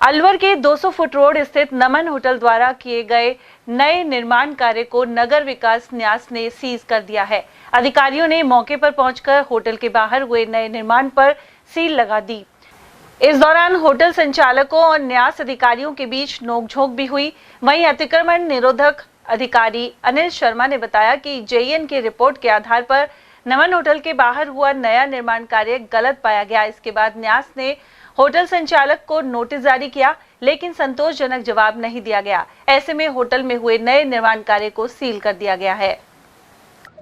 अलवर के 200 foot road स्थित नमन hotel द्वारा किए गए नए निर्माण कार्य को नगर विकास न्यास ने सीज कर दिया है। अधिकारियों ने मौके पर पहुंचकर होटल के बाहर हुए नए निर्माण पर सील लगा दी। इस दौरान होटल संचालकों और न्यास अधिकारियों के बीच नोकझोंक भी हुई। वहीं अतिक्रमण निरोधक अधिकारी अनिल शर्मा ने बताया कि जेईएन की रिपोर्ट के आधार पर नमन होटल के बाहर हुआ नया निर्माण कार्य गलत पाया गया। इसके बाद न्यास ने होटल संचालक को नोटिस जारी किया, लेकिन संतोषजनक जवाब नहीं दिया गया। ऐसे में होटल में हुए नए निर्माण कार्य को सील कर दिया गया है।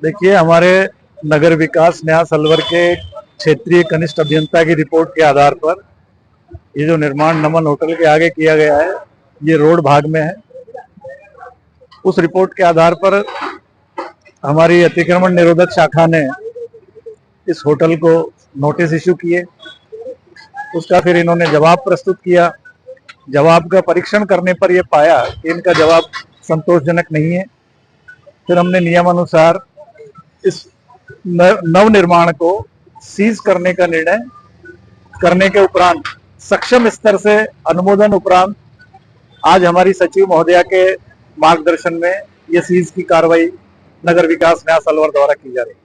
देखिए, हमारे नगर विकास न्यास अलवर के क्षेत्रीय कनिष्ठ अभियंता की रिपोर्ट के आधार पर ये जो निर्माण नमन होटल के आगे किया गया है, ये रोड भाग में है। उस रिपोर्ट के आधार पर हमारी अतिक्रमण निरोधक शाखा ने इस होटल को नोटिस इश्यू किए। उसका फिर इन्होंने जवाब प्रस्तुत किया। जवाब का परीक्षण करने पर यह पाया कि इनका जवाब संतोषजनक नहीं है। फिर हमने नियमानुसार इस नव निर्माण को सीज करने का निर्णय करने के उपरांत सक्षम स्तर से अनुमोदन उपरांत आज हमारी सचिव महोदया के मार्गदर्शन में यह सीज की कार्रवाई नगर विकास न्यास अलवर द्वारा की जा रही है।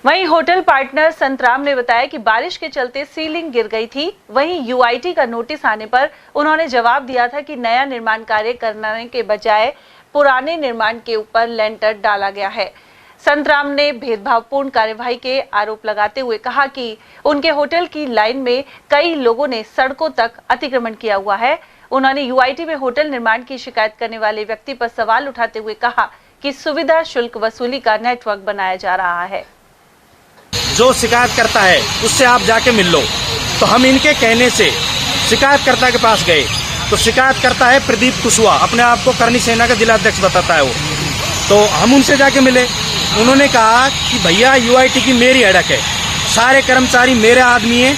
वहीं होटल पार्टनर संतराम ने बताया कि बारिश के चलते सीलिंग गिर गई थी। वहीं यूआईटी का नोटिस आने पर उन्होंने जवाब दिया था कि नया निर्माण कार्य करने के बजाय पुराने निर्माण के ऊपर लेंटर डाला गया है। संतराम ने भेदभावपूर्ण कार्यवाही के आरोप लगाते हुए कहा कि उनके होटल की लाइन में कई लोगों ने सड़कों तक अतिक्रमण किया हुआ है। उन्होंने यूआईटी में होटल निर्माण की शिकायत करने वाले व्यक्ति पर सवाल उठाते हुए कहा कि सुविधा शुल्क वसूली का नेटवर्क बनाया जा रहा है। जो शिकायत करता है उससे आप जाके मिल लो। तो हम इनके कहने से शिकायतकर्ता के पास गए तो शिकायत करता है प्रदीप कुशवाहा, अपने आप को करनी सेना का जिलाध्यक्ष बताता है वो। तो हम उनसे जाके मिले। उन्होंने कहा कि भैया यूआईटी की मेरी अड़क है, सारे कर्मचारी मेरे आदमी हैं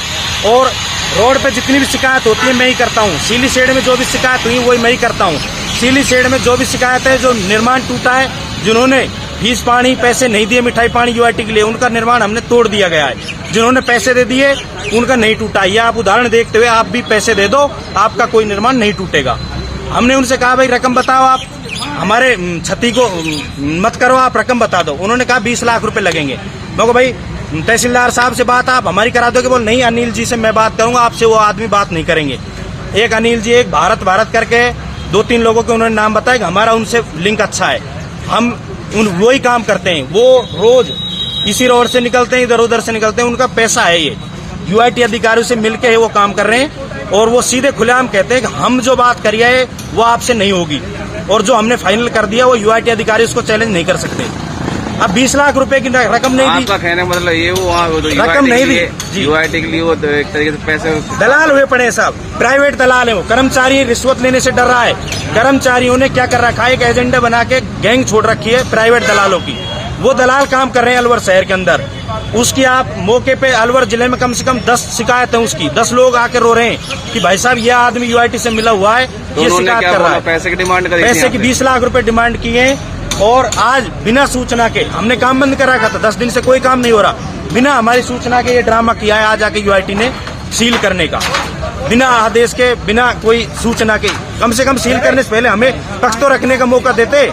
और रोड पे जितनी भी शिकायत होती है मैं ही करता हूँ। सीली शेड में जो भी शिकायत हुई वही मैं ही करता हूँ। सीली शेड में जो भी शिकायत है, जो निर्माण टूटा है, जिन्होंने फीस पानी पैसे नहीं दिए मिठाई पानी यूआईटी के लिए, उनका निर्माण हमने तोड़ दिया गया है। जिन्होंने पैसे दे दिए उनका नहीं टूटा। ये आप उदाहरण देखते हुए आप भी पैसे दे दो, आपका कोई निर्माण नहीं टूटेगा। हमने उनसे कहा भाई रकम बताओ, आप हमारे क्षति को मत करो, आप रकम बता दो। उन्होंने कहा 20 लाख रुपए लगेंगे। मैं को भाई तहसीलदार साहब से बात आप हमारी करा दोगे? बोल नहीं, अनिल जी से मैं बात करूंगा, आपसे वो आदमी बात नहीं करेंगे। एक अनिल जी, एक भारत करके 2-3 लोगों के उन्होंने नाम बताया कि हमारा उनसे लिंक अच्छा है, हम वही काम करते हैं। वो रोज इसी रोड से निकलते हैं, इधर उधर से निकलते हैं, उनका पैसा है। ये यूआईटी अधिकारियों से मिलकर है वो काम कर रहे हैं और वो सीधे खुलेआम कहते हैं कि हम जो बात करिए है वो आपसे नहीं होगी और जो हमने फाइनल कर दिया वो यूआईटी अधिकारी उसको चैलेंज नहीं कर सकते। अब 20 लाख रुपए की रकम नहीं दी। आपका कहने मतलब ये वो रकम नहीं दी यूआईटी के लिए वो एक तरीके से पैसे दलाल हुए पड़े हैं साहब, प्राइवेट दलाल है वो। कर्मचारी रिश्वत लेने से डर रहा है। कर्मचारियों ने क्या कर रखा है, एक एजेंडा बना के गैंग छोड़ रखी है प्राइवेट दलालों की। वो दलाल काम कर रहे हैं अलवर शहर के अंदर। उसकी आप मौके पे अलवर जिले में कम से कम 10 शिकायत है उसकी। 10 लोग आके रो रहे हैं कि भाई साहब यह आदमी यूआईटी से मिला हुआ है, ये शिकायत कर रहा है। पैसे की डिमांड करी, पैसे की 20 लाख रुपए डिमांड किए और आज बिना सूचना के हमने काम बंद कर रखा था। 10 दिन से कोई काम नहीं हो रहा। बिना हमारी सूचना के ये ड्रामा किया है आज आके यूआईटी ने सील करने का, बिना आदेश के, बिना कोई सूचना के। कम से कम सील करने से पहले हमें पक्ष तो रखने का मौका देते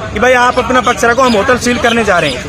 कि भाई आप अपना पक्ष रखो, हम होटल सील करने जा रहे हैं।